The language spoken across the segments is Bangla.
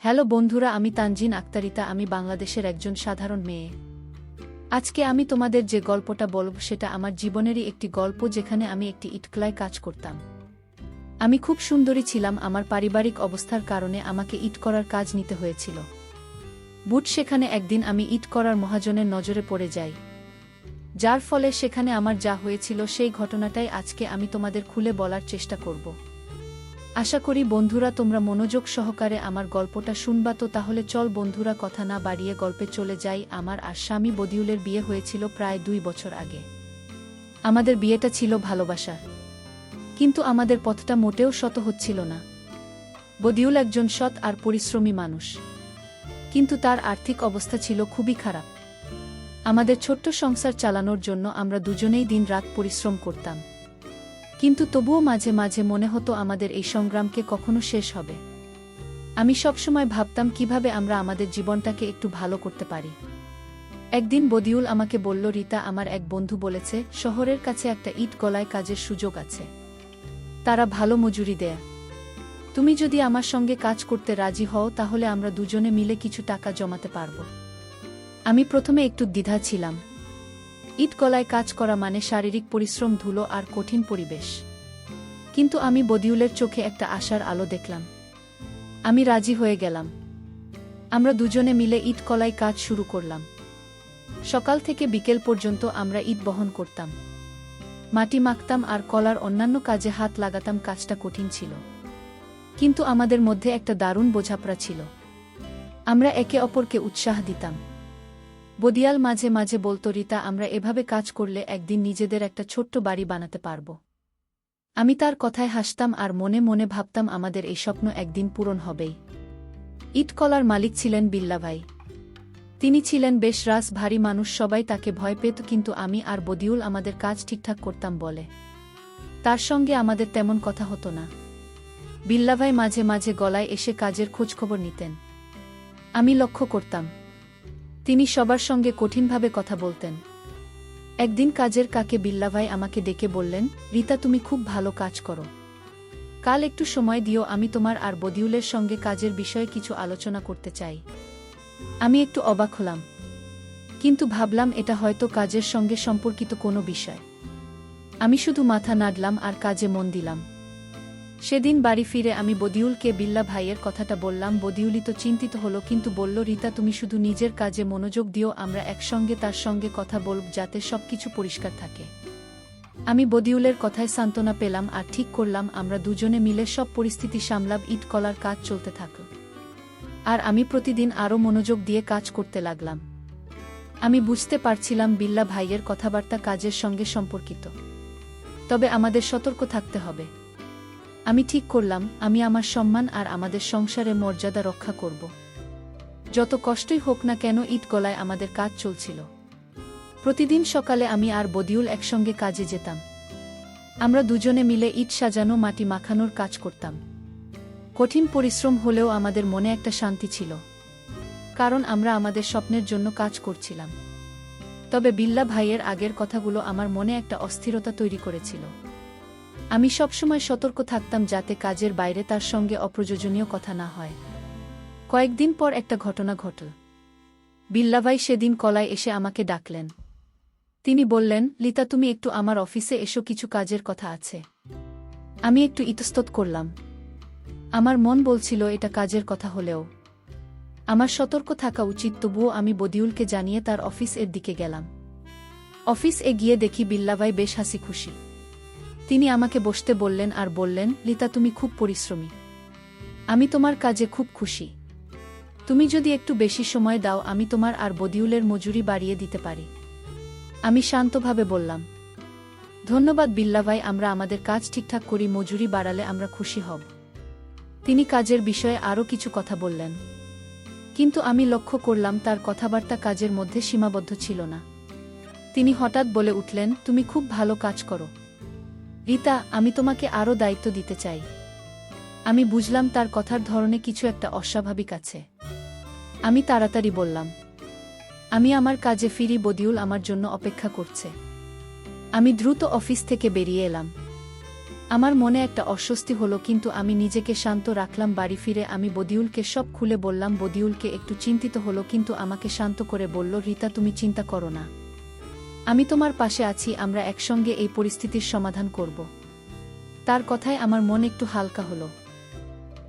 হ্যালো বন্ধুরা, আমি তানজিন আক্তারিতা। আমি বাংলাদেশের একজন সাধারণ মেয়ে। আজকে আমি তোমাদের যে গল্পটা বলব সেটা আমার জীবনেরই একটি গল্প, যেখানে আমি একটি ইটকলায় কাজ করতাম। আমি খুব সুন্দরী ছিলাম। আমার পারিবারিক অবস্থার কারণে আমাকে ইট করার কাজ নিতে হয়েছিল। সেখানে একদিন আমি ইট করার মহাজনের নজরে পড়ে যাই, যার ফলে সেখানে আমার যা হয়েছিল সেই ঘটনাটাই আজকে আমি তোমাদের খুলে বলার চেষ্টা করব। আশা করি বন্ধুরা তোমরা মনোযোগ সহকারে আমার গল্পটা শুনবা। তো তাহলে চল বন্ধুরা, কথা না বাড়িয়ে গল্পে চলে যাই। আমার আর স্বামী বদিউলের বিয়ে হয়েছিল প্রায় 2 বছর আগে। আমাদের বিয়েটা ছিল ভালোবাসার, কিন্তু আমাদের পথটা মোটেও শত হচ্ছিল না। বদিউল একজন সৎ আর পরিশ্রমী মানুষ, কিন্তু তার আর্থিক অবস্থা ছিল খুবই খারাপ। আমাদের ছোট্ট সংসার চালানোর জন্য আমরা দুজনেই দিন-রাত পরিশ্রম করতাম, কিন্তু তবুও মাঝে মাঝে মনে হতো আমাদের এই সংগ্রামকে কখনো শেষ হবে। আমি সবসময় ভাবতাম কিভাবে আমরা আমাদের জীবনটাকে একটু ভালো করতে পারি। একদিন বদিউল আমাকে বলল, রিতা, আমার এক বন্ধু বলেছে শহরের কাছে একটা ইট গলায় কাজের সুযোগ আছে, তারা ভালো মজুরি দেয়। তুমি যদি আমার সঙ্গে কাজ করতে রাজি হও তাহলে আমরা দুজনে মিলে কিছু টাকা জমাতে পারব। আমি প্রথমে একটু দ্বিধা ছিলাম। ইট গলায় কাজ করা মানে শারীরিক পরিশ্রম, ধুলো আর কঠিন পরিবেশ। কিন্তু আমি বদিউলের চোখে একটা আশার আলো দেখলাম। আমি রাজি হয়ে গেলাম। আমরা দুজনে মিলে ইট কলায় কাজ শুরু করলাম। সকাল থেকে বিকেল পর্যন্ত আমরা ইট বহন করতাম, মাটি মাখতাম আর কলার অন্যান্য কাজে হাত লাগাতাম। কাজটা কঠিন ছিল, কিন্তু আমাদের মধ্যে একটা দারুণ বোঝাপড়া ছিল। আমরা একে অপরকে উৎসাহ দিতাম। বদিয়াল মাঝে মাঝে বলতো, রিতা, আমরা এভাবে কাজ করলে একদিন নিজেদের একটা ছোট্ট বাড়ি বানাতে পারব। আমি তার কথায় হাসতাম আর মনে মনে ভাবতাম আমাদের এই স্বপ্ন একদিন পূরণ হবেই। ইটকলার মালিক ছিলেন বিল্লা ভাই। তিনি ছিলেন বেশ ভারী মানুষ, সবাই তাকে ভয় পেত, কিন্তু আমি আর বদিউল আমাদের কাজ ঠিকঠাক করতাম বলে তার সঙ্গে আমাদের তেমন কথা হতো না। বিল্লা ভাই মাঝে মাঝে গলায় এসে কাজের খোঁজখবর নিতেন। আমি লক্ষ্য করতাম তিনি সবার সঙ্গে কঠিনভাবে কথা বলতেন। একদিন কাজের কাকে বিল্লাভাই আমাকে ডেকে বললেন, রিতা, তুমি খুব ভালো কাজ করো, কাল একটু সময় দিও, আমি তোমার আর বদিউলের সঙ্গে কাজের বিষয়ে কিছু আলোচনা করতে চাই। আমি একটু অবাক হলাম, কিন্তু ভাবলাম এটা হয়তো কাজের সঙ্গে সম্পর্কিত কোনো বিষয়। আমি শুধু মাথা নাড়লাম আর কাজে মন দিলাম। সেদিন বাড়ি ফিরে আমি বদিউলকে বিল্লা ভাইয়ের কথাটা বললাম। বদিউলই তো চিন্তিত হলো, কিন্তু বলল, রিতা, তুমি শুধু নিজের কাজে মনোযোগ দিও, আমরা একসঙ্গে তার সঙ্গে কথা বলব যাতে সবকিছু পরিষ্কার থাকে। আমি বদিউলের কথায় সান্ত্বনা পেলাম আর ঠিক করলাম আমরা দুজনে মিলে সব পরিস্থিতি সামলাব। ইট কলার কাজ চলতে থাকল, আর আমি প্রতিদিন আরও মনোযোগ দিয়ে কাজ করতে লাগলাম। আমি বুঝতে পারছিলাম বিল্লা ভাইয়ের কথাবার্তা কাজের সঙ্গে সম্পর্কিত, তবে আমাদের সতর্ক থাকতে হবে। আমি ঠিক করলাম আমি আমার সম্মান আর আমাদের সংসারের মর্যাদা রক্ষা করব, যত কষ্টই হোক না কেন। ইট গলায় আমাদের কাজ চলছিল। প্রতিদিন সকালে আমি আর বদিউল একসঙ্গে কাজে যেতাম। আমরা দুজনে মিলে ইট সাজানো, মাটি মাখানোর কাজ করতাম। কঠিন পরিশ্রম হলেও আমাদের মনে একটা শান্তি ছিল, কারণ আমরা আমাদের স্বপ্নের জন্য কাজ করছিলাম। তবে বিল্লা ভাইয়ের আগের কথাগুলো আমার মনে একটা অস্থিরতা তৈরি করেছিল। আমি সবসময় সতর্ক থাকতাম যাতে কাজের বাইরে তার সঙ্গে অপ্রয়োজনীয় কথা না হয়। কয়েকদিন পর একটা ঘটনা ঘটল। বিল্লাভাই সেদিন কলায় এসে আমাকে ডাকলেন। তিনি বললেন, লিতা, তুমি একটু আমার অফিসে এসো, কিছু কাজের কথা আছে। আমি একটু ইতস্তত করলাম। আমার মন বলছিল এটা কাজের কথা হলেও আমার সতর্ক থাকা উচিত। তবুও আমি বদিউলকে জানিয়ে তার অফিস এর দিকে গেলাম। অফিস এ গিয়ে দেখি বিল্লাভাই বেশ হাসি খুশি। তিনি আমাকে বসতে বললেন আর বললেন, লিতা, তুমি খুব পরিশ্রমী, আমি তোমার কাজে খুব খুশি। তুমি যদি একটু বেশি সময় দাও আমি তোমার আর বদিউলের মজুরি বাড়িয়ে দিতে পারি। আমি শান্তভাবে বললাম, ধন্যবাদ বিল্লাভাই, আমরা আমাদের কাজ ঠিকঠাক করি, মজুরি বাড়ালে আমরা খুশি হব। তিনি কাজের বিষয়ে আরও কিছু কথা বললেন, কিন্তু আমি লক্ষ্য করলাম তার কথাবার্তা কাজের মধ্যে সীমাবদ্ধ ছিল না। তিনি হঠাৎ বলে উঠলেন, তুমি খুব ভালো কাজ করো রিতা, আমি তোমাকে আরও দায়িত্ব দিতে চাই। আমি বুঝলাম তার কথার ধরনে কিছু একটা অস্বাভাবিক আছে। আমি তাড়াতাড়ি বললাম, আমি আমার কাজে ফিরি, বদিউল আমার জন্য অপেক্ষা করছে। আমি দ্রুত অফিস থেকে বেরিয়ে এলাম। আমার মনে একটা অস্বস্তি হলো, কিন্তু আমি নিজেকে শান্ত রাখলাম। বাড়ি ফিরে আমি বদিউলকে সব খুলে বললাম। বদিউলকে একটু চিন্তিত হলো, কিন্তু আমাকে শান্ত করে বলল, রিতা, তুমি চিন্তা করো না, আমি তোমার পাশে আছি, আমরা একসঙ্গে এই পরিস্থিতির সমাধান করব। তার কথায় আমার মন একটু হালকা হলো।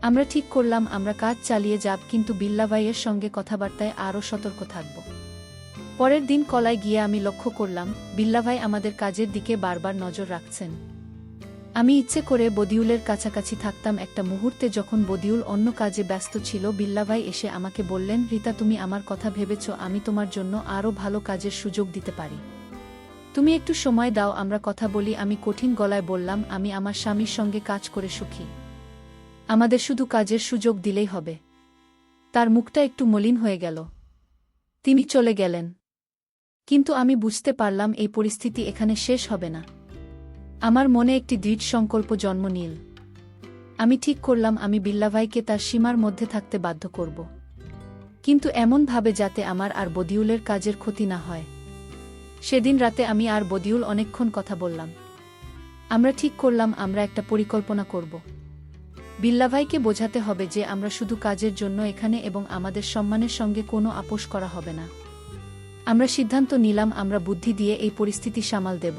আমরা ঠিক করলাম আমরা কাজ চালিয়ে যাব, কিন্তু বিল্লা ভাইয়ের সঙ্গে কথাবার্তায় আরও সতর্ক থাকব। পরের দিন কলায় গিয়ে আমি লক্ষ্য করলাম বিল্লা ভাই আমাদের কাজের দিকে বারবার নজর রাখছেন। আমি ইচ্ছে করে বদিউলের কাছাকাছি থাকতাম। একটা মুহূর্তে যখন বদিউল অন্য কাজে ব্যস্ত ছিল, বিল্লা ভাই এসে আমাকে বললেন, রিতা, তুমি আমার কথা ভেবেছ? আমি তোমার জন্য আরও ভালো কাজের সুযোগ দিতে পারি। তুমি একটু সময় দাও, আমরা কথা বলি। আমি কঠিন গলায় বললাম, আমি আমার স্বামীর সঙ্গে কাজ করে সুখী, আমাদের শুধু কাজের সুযোগ দিলেই হবে। তার মুখটা একটু মলিন হয়ে গেল। তিনি চলে গেলেন। কিন্তু আমি বুঝতে পারলাম এই পরিস্থিতি এখানে শেষ হবে না। আমার মনে একটি দৃঢ় সংকল্প জন্ম নিল। আমি ঠিক করলাম আমি বিল্লা ভাইকে তার সীমার মধ্যে থাকতে বাধ্য করব, কিন্তু এমনভাবে যাতে আমার আর বদিউলের কাজের ক্ষতি না হয়। সেদিন রাতে আমি আর বদিউল অনেকক্ষণ কথা বললাম। আমরা ঠিক করলাম আমরা একটা পরিকল্পনা করব। বিল্লা ভাইকে বোঝাতে হবে যে আমরা শুধু কাজের জন্য এখানে এবং আমাদের সম্মানের সঙ্গে কোনো আপোষ করা হবে না। আমরা সিদ্ধান্ত নিলাম আমরা বুদ্ধি দিয়ে এই পরিস্থিতি সামাল দেব,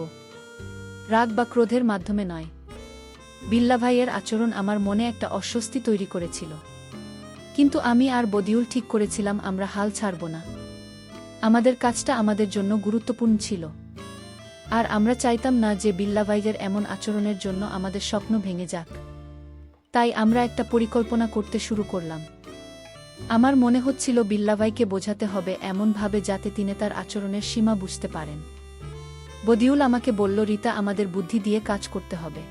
রাগ বা ক্রোধের মাধ্যমে নয়। বিল্লা ভাইয়ের আচরণ আমার মনে একটা অস্বস্তি তৈরি করেছিল, কিন্তু আমি আর বদিউল ঠিক করেছিলাম আমরা হাল ছাড়ব না। আমাদের কাজটা আমাদের জন্য গুরুত্বপূর্ণ ছিল, আর আমরা চাইতাম না যে বিল্লা ভাইয়ের এমন আচরণের জন্য আমাদের স্বপ্ন ভেঙে যাক। তাই আমরা একটা পরিকল্পনা করতে শুরু করলাম। আমার মনে হচ্ছিল বিল্লা ভাইকে বোঝাতে হবে এমনভাবে যাতে তিনি তার আচরণের সীমা বুঝতে পারেন। বদিউল আমাকে বলল, রিতা, আমাদের বুদ্ধি দিয়ে কাজ করতে হবে।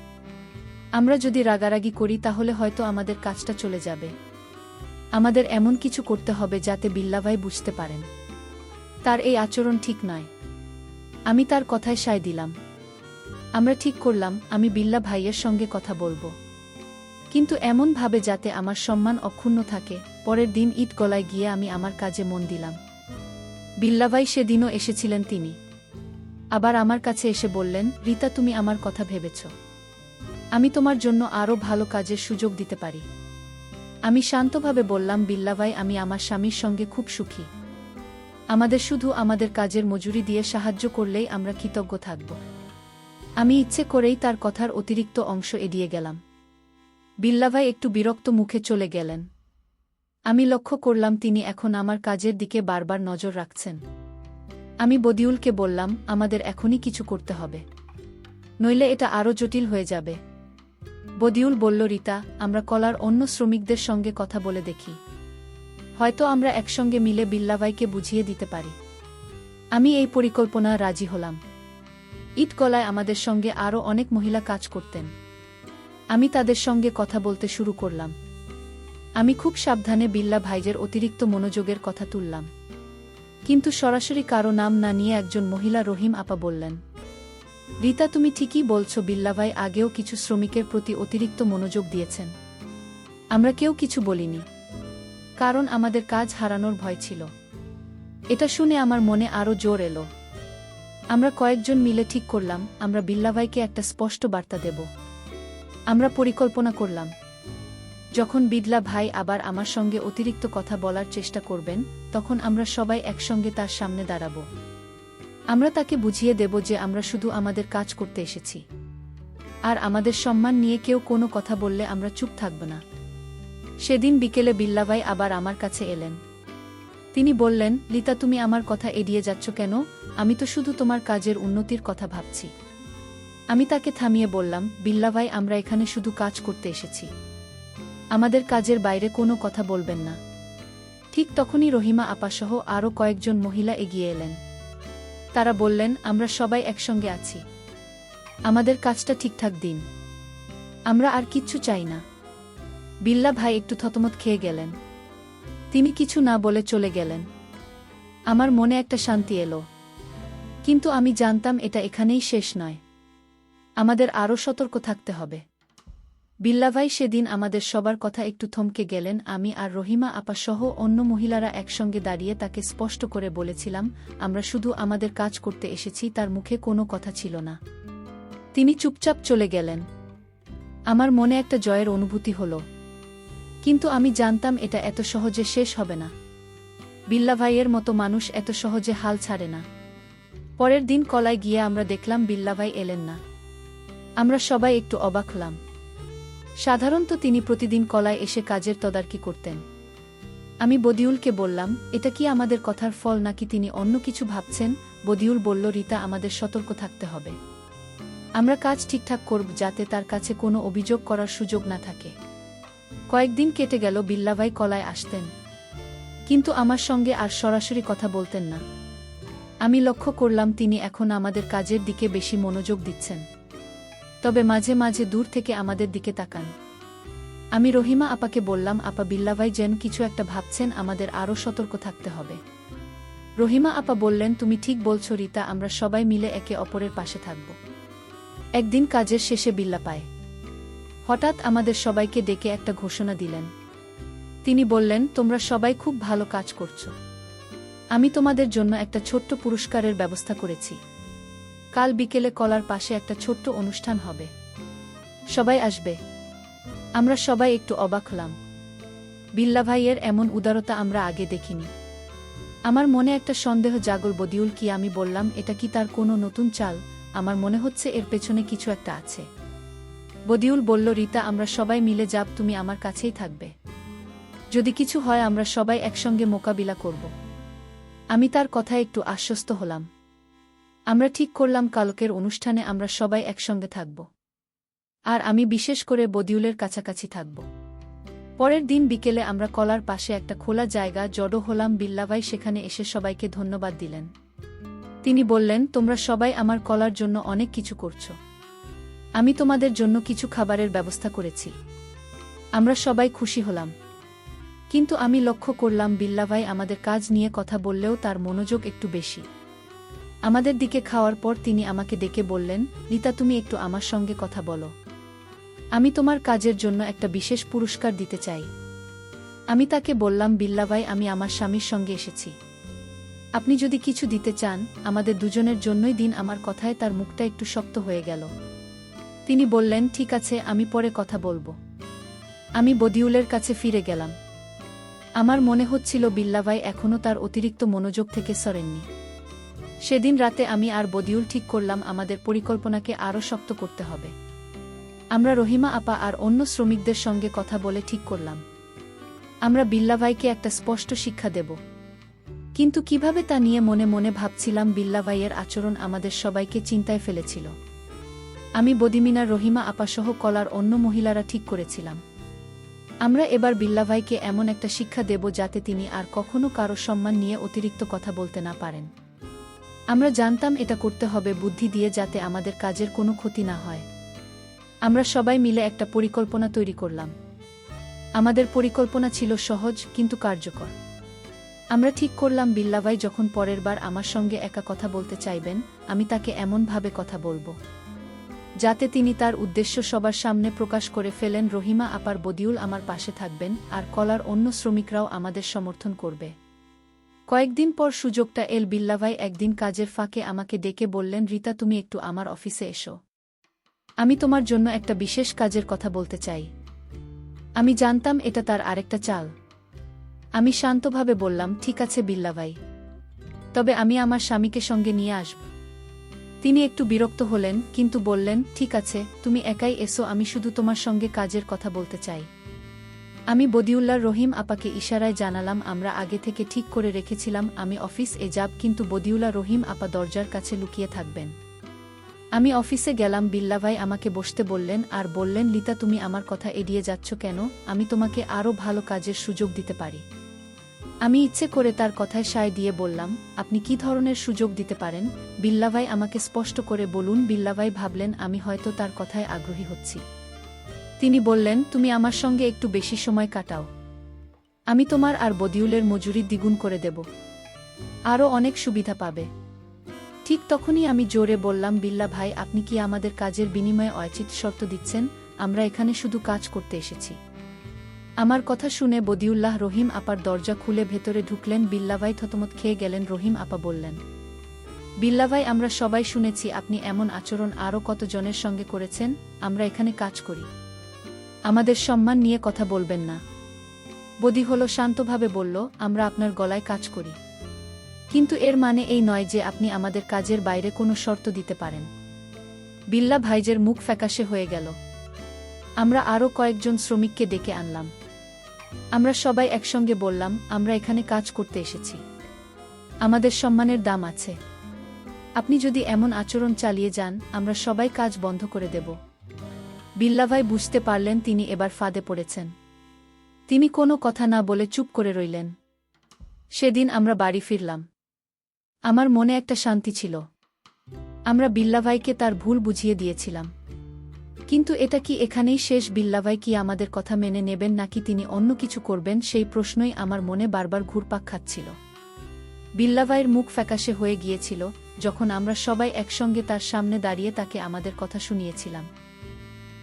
আমরা যদি রাগারাগি করি তাহলে হয়তো আমাদের কাজটা চলে যাবে। আমাদের এমন কিছু করতে হবে যাতে বিল্লা ভাই বুঝতে পারেন তার এই আচরণ ঠিক নয়। আমি তার কথায় সায় দিলাম। আমরা ঠিক করলাম আমি বিল্লা ভাইয়ের সঙ্গে কথা বলবো, কিন্তু এমনভাবে যাতে আমার সম্মান অক্ষুণ্ণ থাকে। পরের দিন ইট গলায় গিয়ে আমি আমার কাজে মন দিলাম। বিল্লা ভাই সেদিনও এসেছিলেন। তিনি আবার আমার কাছে এসে বললেন, রিতা, তুমি আমার কথা ভেবেছ? আমি তোমার জন্য আরও ভালো কাজের সুযোগ দিতে পারি। আমি শান্তভাবে বললাম, বিল্লা ভাই, আমি আমার স্বামীর সঙ্গে খুব সুখী। আমাদের শুধু আমাদের কাজের মজুরি দিয়ে সাহায্য করলেই আমরা কৃতজ্ঞ থাকব। আমি ইচ্ছে করেই তার কথার অতিরিক্ত অংশ এড়িয়ে গেলাম। বিল্লা ভাই একটু বিরক্ত মুখে চলে গেলেন। আমি লক্ষ্য করলাম তিনি এখন আমার কাজের দিকে বারবার নজর রাখছেন। আমি বদিউলকে বললাম, আমাদের এখনই কিছু করতে হবে, নইলে এটা আরও জটিল হয়ে যাবে। বদিউল বলল, রিতা, আমরা কলার অন্য শ্রমিকদের সঙ্গে কথা বলে দেখি, হয়তো আমরা একসঙ্গে মিলে বিল্লা ভাইকে বুঝিয়ে দিতে পারি। আমি এই পরিকল্পনা রাজি হলাম। ইট কলায় আমাদের সঙ্গে আরও অনেক মহিলা কাজ করতেন। আমি তাদের সঙ্গে কথা বলতে শুরু করলাম। আমি খুব সাবধানে বিল্লা ভাইয়ের অতিরিক্ত মনোযোগের কথা তুললাম, কিন্তু সরাসরি কারো নাম না নিয়ে একজন মহিলা রহিম আপা বললেন, রিতা, তুমি ঠিকই বলছো, বিল্লা ভাই আগেও কিছু শ্রমিকের প্রতি অতিরিক্ত মনোযোগ দিয়েছেন। আমরা কেউ কিছু বলিনি, কারণ আমাদের কাজ হারানোর ভয় ছিল। এটা শুনে আমার মনে আরও জোর এলো। আমরা কয়েকজন মিলে ঠিক করলাম আমরা বিল্লা ভাইকে একটা স্পষ্ট বার্তা দেব। আমরা পরিকল্পনা করলাম, যখন বিল্লা ভাই আবার আমার সঙ্গে অতিরিক্ত কথা বলার চেষ্টা করবেন, তখন আমরা সবাই একসঙ্গে তার সামনে দাঁড়াব। আমরা তাকে বুঝিয়ে দেব যে আমরা শুধু আমাদের কাজ করতে এসেছি, আর আমাদের সম্মান নিয়ে কেউ কোনো কথা বললে আমরা চুপ থাকব না। সেদিন বিকেলে বিল্লা ভাই আবার আমার কাছে এলেন। তিনি বললেন, রিতা, তুমি আমার কথা এড়িয়ে যাচ্ছ কেন? আমি তো শুধু তোমার কাজের উন্নতির কথা ভাবছি। আমি তাকে থামিয়ে বললাম, বিল্লা ভাই, আমরা এখানে শুধু কাজ করতে এসেছি, আমাদের কাজের বাইরে কোনো কথা বলবেন না। ঠিক তখনই রহিমা আপাসহ আরও কয়েকজন মহিলা এগিয়ে এলেন। তারা বললেন, আমরা সবাই একসঙ্গে আছি, আমাদের কাজটা ঠিকঠাক দিন, আমরা আর কিচ্ছু চাই না। বিল্লা ভাই একটু থতমত খেয়ে গেলেন। তিনি কিছু না বলে চলে গেলেন। আমার মনে একটা শান্তি এলো, কিন্তু আমি জানতাম এটা এখানেই শেষ নয়, আমাদের আরও সতর্ক থাকতে হবে। বিল্লা ভাই সেদিন আমাদের সবার কথা একটু থমকে গেলেন। আমি আর রহিমা আপা সহ অন্য মহিলারা একসঙ্গে দাঁড়িয়ে তাকে স্পষ্ট করে বলেছিলাম, আমরা শুধু আমাদের কাজ করতে এসেছি। তার মুখে কোনো কথা ছিল না, তিনি চুপচাপ চলে গেলেন। আমার মনে একটা জয়ের অনুভূতি হলো, কিন্তু আমি জানতাম এটা এত সহজে শেষ হবে না। বিল্লা ভাইয়ের মতো মানুষ এত সহজে হাল ছাড়ে না। পরের দিন কলায় গিয়ে আমরা দেখলাম বিল্লা ভাই এলেন না। আমরা সবাই একটু অবাক হলাম। সাধারণত তিনি প্রতিদিন কলায় এসে কাজের তদারকি করতেন। আমি বদিউলকে বললাম, এটা কি আমাদের কথার ফল নাকি তিনি অন্য কিছু ভাবছেন? বদিউল বলল, রিতা, আমাদের সতর্ক থাকতে হবে। আমরা কাজ ঠিকঠাক করব যাতে তার কাছে কোনো অভিযোগ করার সুযোগ না থাকে। কয়েকদিন কেটে গেল, বিল্লা ভাই কলায় আসতেন, কিন্তু আমার সঙ্গে আর সরাসরি কথা বলতেন না। আমি লক্ষ্য করলাম তিনি এখন আমাদের কাজের দিকে বেশি মনোযোগ দিচ্ছেন, তবে মাঝে মাঝে দূর থেকে আমাদের দিকে তাকান। আমি রহিমা আপাকে বললাম, আপা, বিল্লা ভাই যেন কিছু একটা ভাবছেন, আমাদের আরও সতর্ক থাকতে হবে। রহিমা আপা বললেন, তুমি ঠিক বলছো রিতা, আমরা সবাই মিলে একে অপরের পাশে থাকব। একদিন কাজের শেষে বিল্লা পায় হঠাৎ আমাদের সবাইকে ডেকে একটা ঘোষণা দিলেন। তিনি বললেন, তোমরা সবাই খুব ভালো কাজ করছো। আমি তোমাদের জন্য একটা ছোট্ট পুরস্কারের ব্যবস্থা করেছি। কাল বিকেলে কলার পাশে একটা ছোট্ট অনুষ্ঠান হবে, সবাই আসবে। আমরা সবাই একটু অবাক হলাম। বিল্লা ভাইয়ের এমন উদারতা আমরা আগে দেখিনি। আমার মনে একটা সন্দেহ জাগল, বদিউল কি? আমি বললাম, এটা কি তার কোনো নতুন চাল? আমার মনে হচ্ছে এর পেছনে কিছু একটা আছে। বদিউল বলল, রিতা, আমরা সবাই মিলে যাব, তুমি আমার কাছেই থাকবে। যদি কিছু হয় আমরা সবাই একসঙ্গে মোকাবিলা করব। আমি তার কথায় একটু আশ্বস্ত হলাম। আমরা ঠিক করলাম কালকের অনুষ্ঠানে আমরা সবাই একসঙ্গে থাকব, আর আমি বিশেষ করে বদিউলের কাছাকাছি থাকব। পরের দিন বিকেলে আমরা কলার পাশে একটা খোলা জায়গা জড়ো হলাম। বিল্লাভাই সেখানে এসে সবাইকে ধন্যবাদ দিলেন। তিনি বললেন, তোমরা সবাই আমার কলার জন্য অনেক কিছু করছো। আমি তোমাদের জন্য কিছু খাবারের ব্যবস্থা করেছি। আমরা সবাই খুশি হলাম, কিন্তু আমি লক্ষ্য করলাম বিল্লাভাই আমাদের কাজ নিয়ে কথা বললেও তার মনোযোগ একটু বেশি। আমাদের দিকে খাওয়ার পর তিনি আমাকে ডেকে বললেন, রিতা, তুমি একটু আমার সঙ্গে কথা বলো। আমি তোমার কাজের জন্য একটা বিশেষ পুরস্কার দিতে চাই। আমি তাকে বললাম, বিল্লাভাই, আমি আমার স্বামীর সঙ্গে এসেছি। আপনি যদি কিছু দিতে চান, আমাদের দুজনের জন্যই দিন। আমার কথায় তার মুখটা একটু শক্ত হয়ে গেল। তিনি বললেন, ঠিক আছে, আমি পরে কথা বলবো। আমি বদিউলের কাছে ফিরে গেলাম। আমার মনে হচ্ছিল বিল্লাভাই এখনও তার অতিরিক্ত মনোযোগ থেকে সরেননি। সেদিন রাতে আমি আর বদিউল ঠিক করলাম আমাদের পরিকল্পনাকে আরও শক্ত করতে হবে। আমরা রহিমা আপা আর অন্য শ্রমিকদের সঙ্গে কথা বলে ঠিক করলাম আমরা বিল্লাভাইকে একটা স্পষ্ট শিক্ষা দেব। কিন্তু কিভাবে তা নিয়ে মনে মনে ভাবছিলাম। বিল্লাভাইয়ের আচরণ আমাদের সবাইকে চিন্তায় ফেলেছিল। আমি বদিমিনা, রহিমা আপাসহ কলার অন্য মহিলারা ঠিক করেছিলাম আমরা এবার বিল্লাভাইকে এমন একটা শিক্ষা দেব যাতে তিনি আর কখনো কারো সম্মান নিয়ে অতিরিক্ত কথা বলতে না পারেন। আমরা জানতাম এটা করতে হবে বুদ্ধি দিয়ে, যাতে আমাদের কাজের কোনো ক্ষতি না হয়। আমরা সবাই মিলে একটা পরিকল্পনা তৈরি করলাম। আমাদের পরিকল্পনা ছিল সহজ কিন্তু কার্যকর। আমরা ঠিক করলাম বিল্লাভাই যখন পরের বার আমার সঙ্গে একা কথা বলতে চাইবেন, আমি তাকে এমনভাবে কথা বলবো যাতে তিনি তার উদ্দেশ্য সবার সামনে প্রকাশ করে ফেলেন। রহিমা আপার বদিউল আমার পাশে থাকবেন, আর কলার অন্য শ্রমিকরাও আমাদের সমর্থন করবে। কয়েকদিন পর সুযোগটা এল। বিল্লাভাই একদিন কাজের ফাঁকে আমাকে ডেকে বললেন, রিতা, তুমি একটু আমার অফিসে এসো। আমি তোমার জন্য একটা বিশেষ কাজের কথা বলতে চাই। আমি জানতাম এটা তার আরেকটা চাল। আমি শান্তভাবে বললাম, ঠিক আছে বিল্লাভাই, তবে আমি আমার স্বামীকে সঙ্গে নিয়ে আসব। তিনি একটু বিরক্ত হলেন, কিন্তু বললেন, ঠিক আছে, তুমি একাই এসো, আমি শুধু তোমার সঙ্গে কাজের কথা বলতে চাই। আমি বদিউল্লাহ রহিম আপাকে ইশারায় জানালাম আমরা আগে থেকে ঠিক করে রেখেছিলাম আমি অফিস এ যাব, কিন্তু বদিউল্লাহ রহিম আপা দরজার কাছে লুকিয়ে থাকবেন। আমি অফিসে গেলাম। বিল্লাভাই আমাকে বসতে বললেন আর বললেন, রিতা, তুমি আমার কথা এড়িয়ে যাচ্ছ কেন? আমি তোমাকে আরও ভালো কাজের সুযোগ দিতে পারি। আমি ইচ্ছে করে তার কথায় সায় দিয়ে বললাম, আপনি কি ধরনের সুযোগ দিতে পারেন? বিল্লাভাই আমাকে স্পষ্ট করে বলুন। বিল্লাভাই ভাবলেন আমি হয়তো তার কথায় আগ্রহী হচ্ছি। তিনি বললেন, তুমি আমার সঙ্গে একটু বেশি সময় কাটাও। আমি তোমার আর বদিউলের মজুরি দ্বিগুণ করে দেব, আরও অনেক সুবিধা পাবে। ঠিক তখনই আমি জোরে বললাম, বিল্লা ভাই, আপনি কি আমাদের কাজের বিনিময়ে অযাচিত শর্ত দিচ্ছেন? আমরা এখানে শুধু কাজ করতে এসেছি। আমার কথা শুনে বদিউল্লাহ রহিম আপার দরজা খুলে ভেতরে ঢুকলেন। বিল্লাভাই থতমত খেয়ে গেলেন। রহিম আপা বললেন, বিল্লাভাই, আমরা সবাই শুনেছি আপনি এমন আচরণ আরও কতজনের সঙ্গে করেছেন। আমরা এখানে কাজ করি, আমাদের সম্মান নিয়ে কথা বলবেন না। বদি হলো শান্তভাবে বলল, আমরা আপনার গলায় কাজ করি, কিন্তু এর মানে এই নয় যে আপনি আমাদের কাজের বাইরে কোনো শর্ত দিতে পারেন। বিল্লা ভাইজের মুখ ফ্যাকাশে হয়ে গেল। আমরা আরও কয়েকজন শ্রমিককে ডেকে আনলাম। আমরা সবাই একসঙ্গে বললাম, আমরা এখানে কাজ করতে এসেছি, আমাদের সম্মানের দাম আছে। আপনি যদি এমন আচরণ চালিয়ে যান, আমরা সবাই কাজ বন্ধ করে দেব। বিল্লা ভাই বুঝতে পারলেন তিনি এবার ফাঁদে পড়েছেন। তিনি কোনো কথা না বলে চুপ করে রইলেন। সেদিন আমরা বাড়ি ফিরলাম। আমার মনে একটা শান্তি ছিল। আমরা বিল্লা ভাইকে তার ভুল বুঝিয়ে দিয়েছিলাম। কিন্তু এটা কি এখানেই শেষ? বিল্লা ভাই কি আমাদের কথা মেনে নেবেন নাকি তিনি অন্য কিছু করবেন, সেই প্রশ্নই আমার মনে বারবার ঘুরপাক খাচ্ছিল। বিল্লা ভাইয়ের মুখ ফ্যাকাশে হয়ে গিয়েছিল যখন আমরা সবাই একসঙ্গে তার সামনে দাঁড়িয়ে তাকে আমাদের কথা শুনিয়েছিলাম।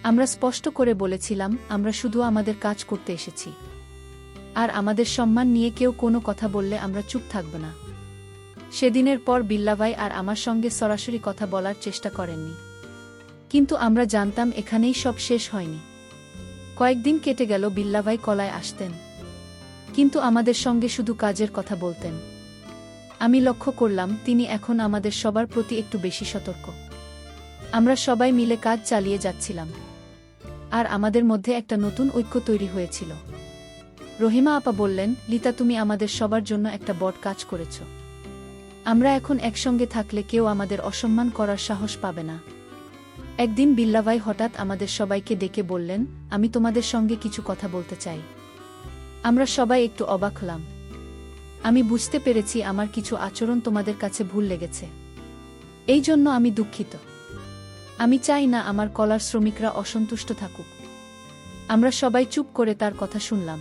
আমরা স্পষ্ট করে বলেছিলাম, আমরা শুধু আমাদের কাজ করতে এসেছি, আর আমাদের সম্মান নিয়ে কেউ কোনো কথা বললে আমরা চুপ থাকব না। সেদিনের পর বিল্লা ভাই আর আমার সঙ্গে সরাসরি কথা বলার চেষ্টা করেননি। কিন্তু আমরা জানতাম এখানেই সব শেষ হয়নি। কয়েকদিন কেটে গেল, বিল্লা ভাই কলায় আসতেন, কিন্তু আমাদের সঙ্গে শুধু কাজের কথা বলতেন। আমি লক্ষ্য করলাম তিনি এখন আমাদের সবার প্রতি একটু বেশি সতর্ক। আমরা সবাই মিলে কাজ চালিয়ে যাচ্ছিলাম, আর আমাদের মধ্যে একটা নতুন ঐক্য তৈরি হয়েছিল। রহিমা আপা বললেন, লিতা, তুমি আমাদের সবার জন্য একটা বড় কাজ করেছ। আমরা এখন একসঙ্গে থাকলে কেউ আমাদের অসম্মান করার সাহস পাবে না। একদিন বিল্লা ভাই হঠাৎ আমাদের সবাইকে ডেকে বললেন, আমি তোমাদের সঙ্গে কিছু কথা বলতে চাই। আমরা সবাই একটু অবাক হলাম। আমি বুঝতে পেরেছি আমার কিছু আচরণ তোমাদের কাছে ভুল লেগেছে। এই জন্য আমি দুঃখিত। আমি চাই না আমার কলার শ্রমিকরা অসন্তুষ্ট থাকুক। আমরা সবাই চুপ করে তার কথা শুনলাম।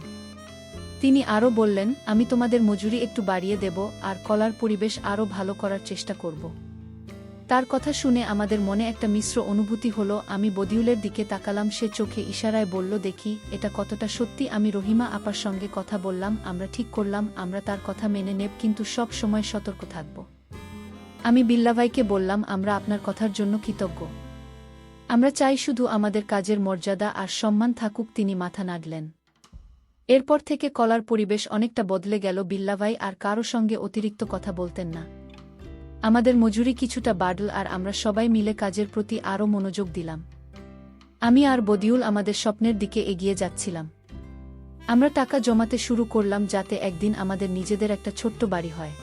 তিনি আরও বললেন, আমি তোমাদের মজুরি একটু বাড়িয়ে দেব আর কলার পরিবেশ আরও ভালো করার চেষ্টা করব। তার কথা শুনে আমাদের মনে একটা মিশ্র অনুভূতি হলো। আমি বদিউলের দিকে তাকালাম, সে চোখে ইশারায় বলল, দেখি এটা কতটা সত্যি। আমি রহিমা আপার সঙ্গে কথা বললাম, আমরা ঠিক করলাম আমরা তার কথা মেনে নেব, কিন্তু সব সময় সতর্ক থাকব। আমি বিল্লা ভাইকে বললাম, আমরা আপনার কথার জন্য কৃতজ্ঞ। আমরা চাই শুধু আমাদের কাজের মর্যাদা আর সম্মান থাকুক। তিনি মাথা নাড়লেন। এরপর থেকে কলার পরিবেশ অনেকটা বদলে গেল। বিল্লা ভাই আর কারো সঙ্গে অতিরিক্ত কথা বলতেন না। আমাদের মজুরি কিছুটা বাড়ল আর আমরা সবাই মিলে কাজের প্রতি আরও মনোযোগ দিলাম। আমি আর বদিউল আমাদের স্বপ্নের দিকে এগিয়ে যাচ্ছিলাম। আমরা টাকা জমাতে শুরু করলাম যাতে একদিন আমাদের নিজেদের একটা ছোট্ট বাড়ি হয়।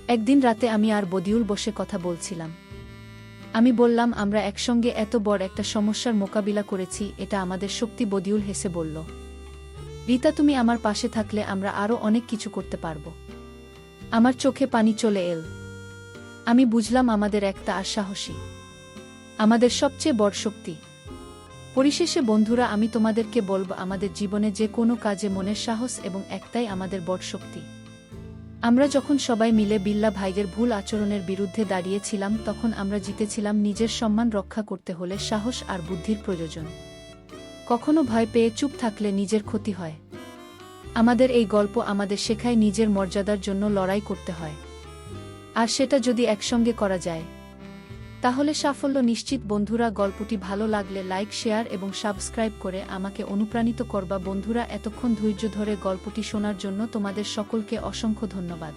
একদিন রাতে আমি আর বদিউল বসে কথা বলছিলাম। আমি বললাম, আমরা একসঙ্গে এত বড় একটা সমস্যার মোকাবিলা করেছি, এটা আমাদের শক্তি। বদিউল হেসে বলল, রিতা, তুমি আমার পাশে থাকলে আমরা আরও অনেক কিছু করতে পারব। আমার চোখে পানি চলে এল। আমি বুঝলাম আমাদের একটা আর সাহসী আমাদের সবচেয়ে বড় শক্তি। পরিশেষে বন্ধুরা, আমি তোমাদেরকে বলব, আমাদের জীবনে যে কোনো কাজে মনের সাহস এবং একটাই আমাদের বড় শক্তি। আমরা যখন সবাই মিলে বিল্লা ভাইদের ভুল আচরণের বিরুদ্ধে দাঁড়িয়েছিলাম, তখন আমরা জিতেছিলাম। নিজের সম্মান রক্ষা করতে হলে সাহস আর বুদ্ধির প্রয়োজন। কখনো ভয় পেয়ে চুপ থাকলে নিজের ক্ষতি হয়। আমাদের এই গল্প আমাদের শেখায় নিজের মর্যাদার জন্য লড়াই করতে হয়, আর সেটা যদি একসঙ্গে করা যায় তাহলে সাফল্য নিশ্চিত। বন্ধুরা, গল্পটি ভালো লাগলে লাইক, শেয়ার এবং সাবস্ক্রাইব করে আমাকে অনুপ্রাণিত করবা। বন্ধুরা, এতক্ষণ ধৈর্য ধরে গল্পটি শোনার জন্য তোমাদের সকলকে অসংখ্য ধন্যবাদ।